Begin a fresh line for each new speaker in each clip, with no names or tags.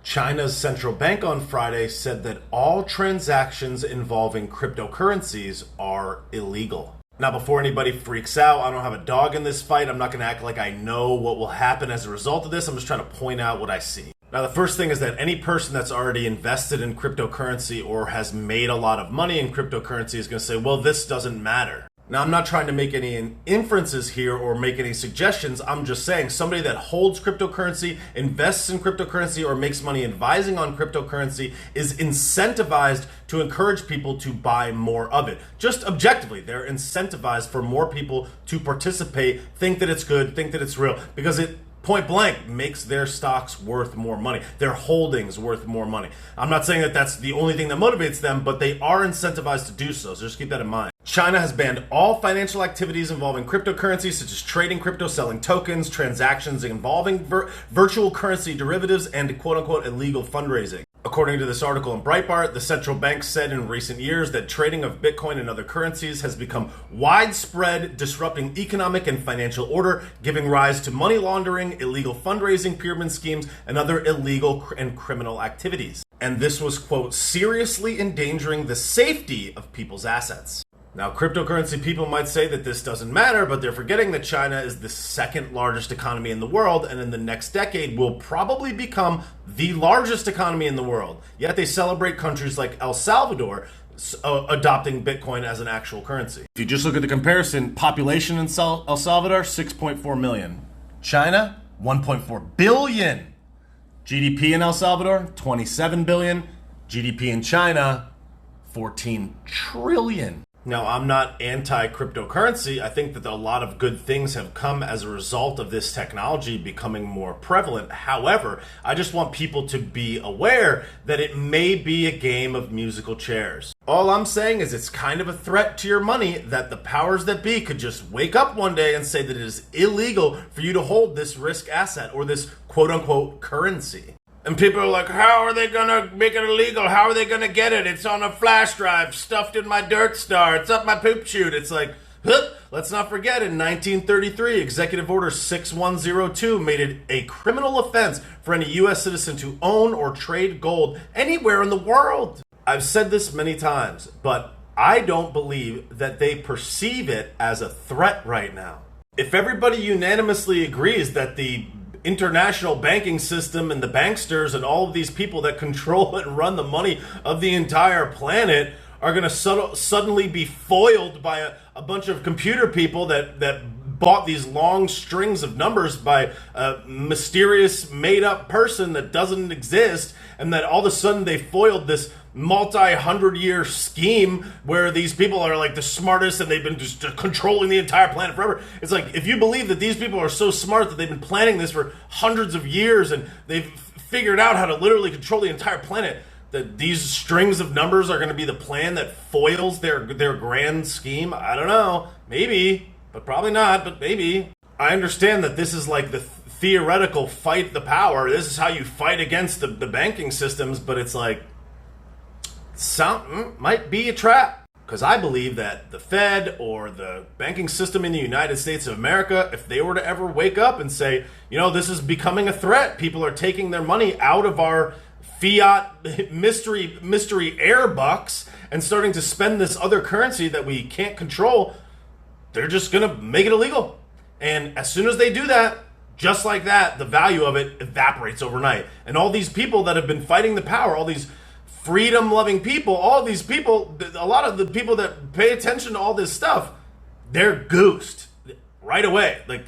China's central bank on Friday said that all transactions involving cryptocurrencies are illegal. Now, before anybody freaks out, I don't have a dog in this fight. I'm not going to act like I know what will happen as a result of this. I'm just trying to point out what I see. Now, the first thing is that any person that's already invested in cryptocurrency or has made a lot of money in cryptocurrency is going to say, well, this doesn't matter. Now, I'm not trying to make any inferences here or make any suggestions. I'm just saying somebody that holds cryptocurrency, invests in cryptocurrency, or makes money advising on cryptocurrency is incentivized to encourage people to buy more of it. Just objectively, they're incentivized for more people to participate, think that it's good, think that it's real, because it point blank makes their stocks worth more money, their holdings worth more money. I'm not saying that that's the only thing that motivates them, but they are incentivized to do so just keep that in mind. China has banned all financial activities involving cryptocurrency, such as trading crypto, selling tokens, transactions involving virtual currency derivatives, and quote-unquote illegal fundraising. According to this article in Breitbart, the central bank said in recent years that trading of Bitcoin and other currencies has become widespread, disrupting economic and financial order, giving rise to money laundering, illegal fundraising, pyramid schemes, and other illegal and criminal activities. And this was, quote, seriously endangering the safety of people's assets. Now, cryptocurrency people might say that this doesn't matter, but they're forgetting that China is the second largest economy in the world, and in the next decade will probably become the largest economy in the world. Yet they celebrate countries like El Salvador adopting Bitcoin as an actual currency. If you just look at the comparison, population in El Salvador, 6.4 million. China, 1.4 billion. GDP in El Salvador, 27 billion. GDP in China, 14 trillion. Now, I'm not anti-cryptocurrency. I think that a lot of good things have come as a result of this technology becoming more prevalent. However, I just want people to be aware that it may be a game of musical chairs. All I'm saying is it's kind of a threat to your money that the powers that be could just wake up one day and say that it is illegal for you to hold this risk asset or this quote-unquote currency. And people are like, how are they going to make it illegal? How are they going to get it? It's on a flash drive stuffed in my dirt star. It's up my poop chute. It's like, huh? Let's not forget, in 1933, Executive Order 6102 made it a criminal offense for any U.S. citizen to own or trade gold anywhere in the world. I've said this many times, but I don't believe that they perceive it as a threat right now. If everybody unanimously agrees that the international banking system and the banksters and all of these people that control and run the money of the entire planet are going to suddenly be foiled by a bunch of computer people that bought these long strings of numbers by a mysterious made-up person that doesn't exist, and that all of a sudden they foiled this multi-hundred-year scheme where these people are like the smartest and they've been just controlling the entire planet forever. It's like, if you believe that these people are so smart that they've been planning this for hundreds of years and they've figured out how to literally control the entire planet, that these strings of numbers are going to be the plan that foils their grand scheme, I don't know. Maybe, but probably not, but maybe. I understand that this is like the theoretical fight the power. This is how you fight against the banking systems, but it's like, might be a trap. Because I believe that the Fed or the banking system in the United States of America, if they were to ever wake up and say, you know, this is becoming a threat, people are taking their money out of our fiat mystery air bucks and starting to spend this other currency that we can't control, they're just going to make it illegal. And as soon as they do that, just like that, the value of it evaporates overnight. And all these people that have been fighting the power, all these freedom-loving people, all these people, a lot of the people that pay attention to all this stuff, they're goosed right away. Like,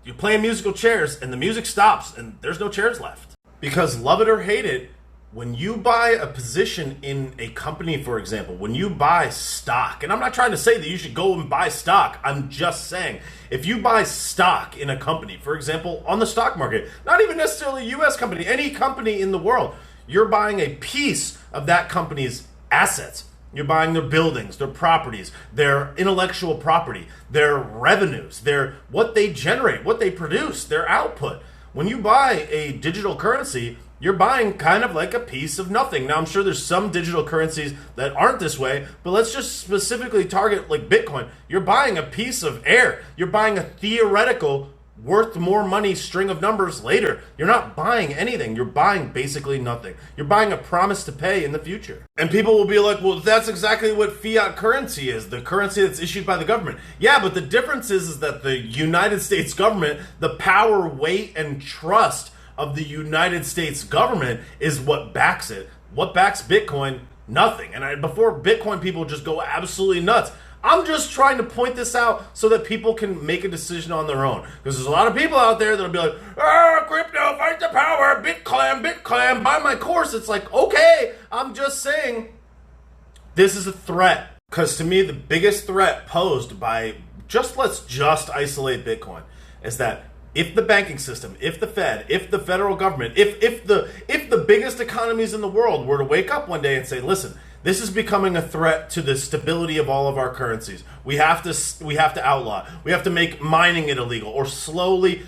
you're playing musical chairs and the music stops and there's no chairs left. Because love it or hate it, when you buy a position in a company, for example, when you buy stock, and I'm not trying to say that you should go and buy stock, I'm just saying, if you buy stock in a company, for example, on the stock market, not even necessarily a U.S. company, any company in the world, you're buying a piece of that company's assets. You're buying their buildings, their properties, their intellectual property, their revenues, what they generate, what they produce, their output. When you buy a digital currency, you're buying kind of like a piece of nothing. Now, I'm sure there's some digital currencies that aren't this way, but let's just specifically target like Bitcoin. You're buying a piece of air. You're buying a theoretical worth more money string of numbers later. You're not buying anything. You're buying basically nothing. You're buying a promise to pay in the future. And people will be like, well, that's exactly what fiat currency is, the currency that's issued by the government. Yeah, but the difference is that the United States government, the power, weight, and trust of the United States government is what backs it. What backs Bitcoin? Nothing. And before Bitcoin people just go absolutely nuts, I'm just trying to point this out so that people can make a decision on their own. Because there's a lot of people out there that'll be like, crypto, fight the power, Bitclam, buy my course. It's like, okay, I'm just saying this is a threat. Because to me, the biggest threat posed by let's just isolate Bitcoin is that if the banking system, if the Fed, if the federal government, if the biggest economies in the world were to wake up one day and say, listen, this is becoming a threat to the stability of all of our currencies. We have to outlaw. We have to make mining it illegal, or slowly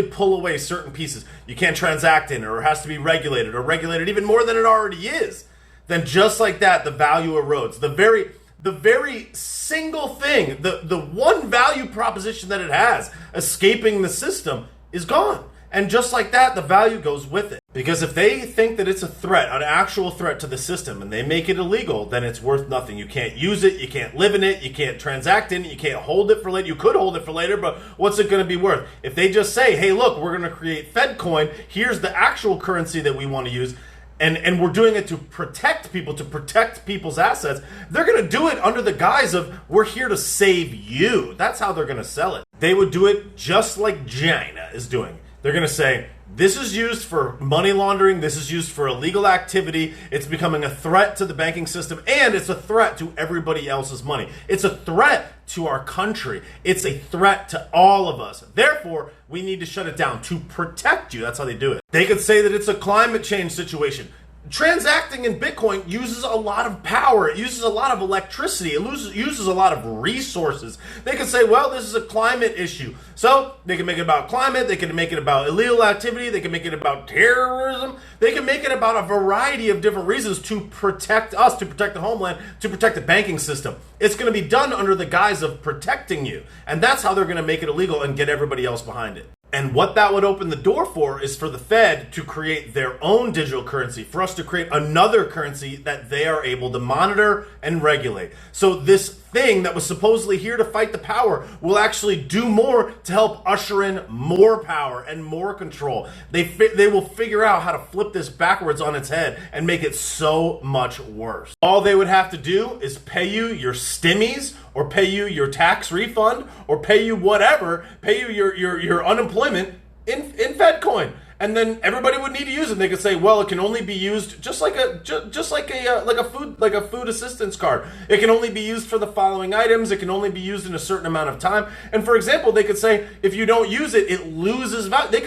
pull away certain pieces. You can't transact in it, or it has to be regulated, or regulated even more than it already is. Then just like that, the value erodes. The very single thing, the one value proposition that it has, escaping the system, is gone. And just like that, the value goes with it. Because if they think that it's a threat, an actual threat to the system, and they make it illegal, then it's worth nothing. You can't use it, you can't live in it, you can't transact in it, you can't hold it for later. You could hold it for later, but what's it going to be worth? If they just say, hey, look, we're going to create FedCoin, here's the actual currency that we want to use, and we're doing it to protect people, to protect people's assets, they're going to do it under the guise of, we're here to save you. That's how they're going to sell it. They would do it just like China is doing. They're going to say, this is used for money laundering, this is used for illegal activity, it's becoming a threat to the banking system, and it's a threat to everybody else's money. It's a threat to our country. It's a threat to all of us. Therefore, we need to shut it down to protect you. That's how they do it. They could say that it's a climate change situation. Transacting in Bitcoin uses a lot of power. It uses a lot of electricity. It uses a lot of resources. They can say, well, this is a climate issue. So they can make it about climate. They can make it about illegal activity. They can make it about terrorism. They can make it about a variety of different reasons to protect us, to protect the homeland, to protect the banking system. It's going to be done under the guise of protecting you. And that's how they're going to make it illegal and get everybody else behind it. And what that would open the door for is for the Fed to create their own digital currency, for us to create another currency that they are able to monitor and regulate. So this thing that was supposedly here to fight the power will actually do more to help usher in more power and more control. They will figure out how to flip this backwards on its head and make it so much worse. All they would have to do is pay you your stimmies, or pay you your tax refund, or pay you whatever, pay you your unemployment in FedCoin. And then everybody would need to use it. They could say, well, it can only be used just like a food assistance card. It can only be used for the following items. It can only be used in a certain amount of time. And for example, they could say if you don't use it, it loses value. They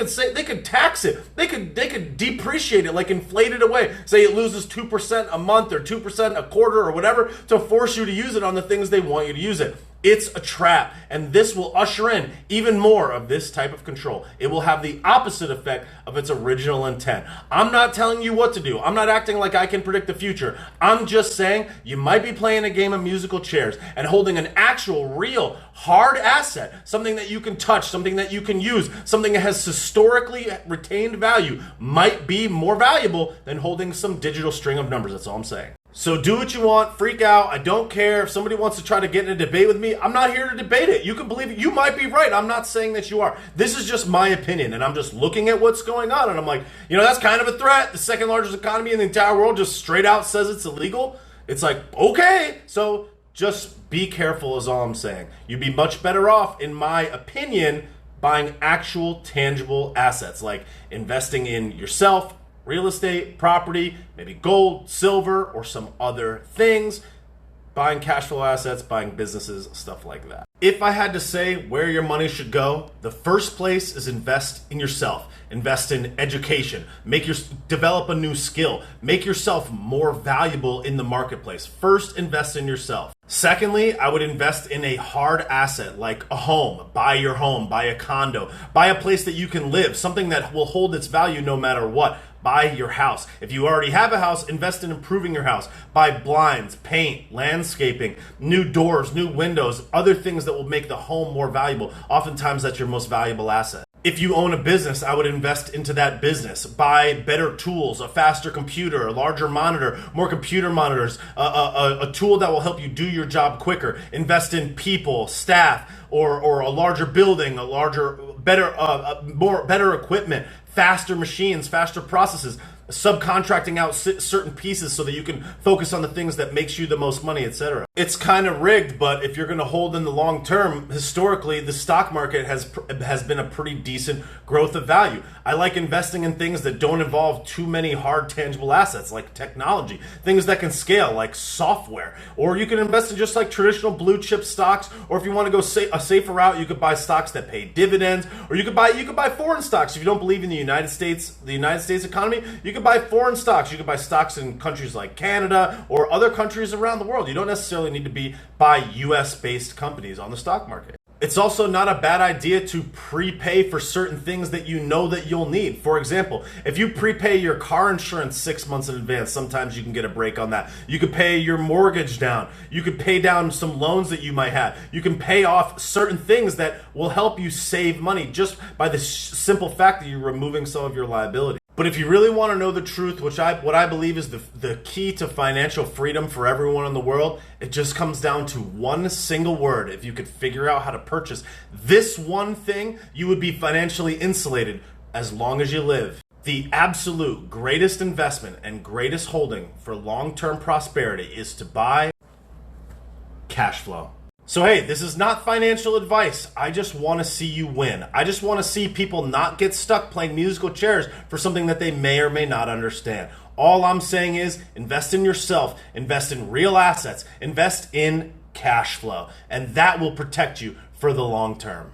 could tax it. They could depreciate it, like inflate it away. Say it loses 2% a month or 2% a quarter or whatever to force you to use it on the things they want you to use it. It's a trap, and this will usher in even more of this type of control. It will have the opposite effect of its original intent. I'm not telling you what to do. I'm not acting like I can predict the future. I'm just saying you might be playing a game of musical chairs and holding an actual, real, hard asset, something that you can touch, something that you can use, something that has historically retained value, might be more valuable than holding some digital string of numbers. That's all I'm saying. So do what you want, freak out. I don't care if somebody wants to try to get in a debate with me. I'm not here to debate it. You can believe it. You might be right. I'm not saying that you are. This is just my opinion, and I'm just looking at what's going on, and I'm like, that's kind of a threat. The second largest economy in the entire world just straight out says it's illegal. It's like, okay, so just be careful is all I'm saying. You'd be much better off, in my opinion, buying actual tangible assets, like investing in yourself, real estate, property, maybe gold, silver, or some other things, buying cash flow assets, buying businesses, stuff like that. If I had to say where your money should go, the first place is invest in yourself. Invest in education. Develop a new skill. Make yourself more valuable in the marketplace. First, invest in yourself. Secondly, I would invest in a hard asset like a home. Buy your home, buy a condo, buy a place that you can live, something that will hold its value no matter what. buy your house. If you already have a house, invest in improving your house. Buy blinds, paint, landscaping, new doors, new windows, other things that will make the home more valuable. Oftentimes that's your most valuable asset. If you own a business, I would invest into that business. Buy better tools, a faster computer, a larger monitor, more computer monitors, a tool that will help you do your job quicker. Invest in people, staff, or a larger building, a larger, better equipment, faster machines, faster processes, subcontracting out certain pieces so that you can focus on the things that makes you the most money, etc. It's kind of rigged, but if you're going to hold in the long term, historically, the stock market has been a pretty decent growth of value. I like investing in things that don't involve too many hard tangible assets like technology, things that can scale like software, or you can invest in just like traditional blue chip stocks, or if you want to go a safer route, you could buy stocks that pay dividends, or you could buy foreign stocks. If you don't believe in the United States economy, you could buy foreign stocks. You could buy stocks in countries like Canada or other countries around the world. You don't necessarily need to buy US based companies on the stock market. It's also not a bad idea to prepay for certain things that you know that you'll need. For example, if you prepay your car insurance 6 months in advance, sometimes you can get a break on that. You could pay your mortgage down. You could pay down some loans that you might have. You can pay off certain things that will help you save money just by the simple fact that you're removing some of your liability. But if you really want to know the truth, what I believe is the key to financial freedom for everyone in the world, it just comes down to one single word. If you could figure out how to purchase this one thing, you would be financially insulated as long as you live. The absolute greatest investment and greatest holding for long-term prosperity is to buy cash flow. So hey, this is not financial advice. I just want to see you win. I just want to see people not get stuck playing musical chairs for something that they may or may not understand. All I'm saying is invest in yourself, invest in real assets, invest in cash flow, and that will protect you for the long term.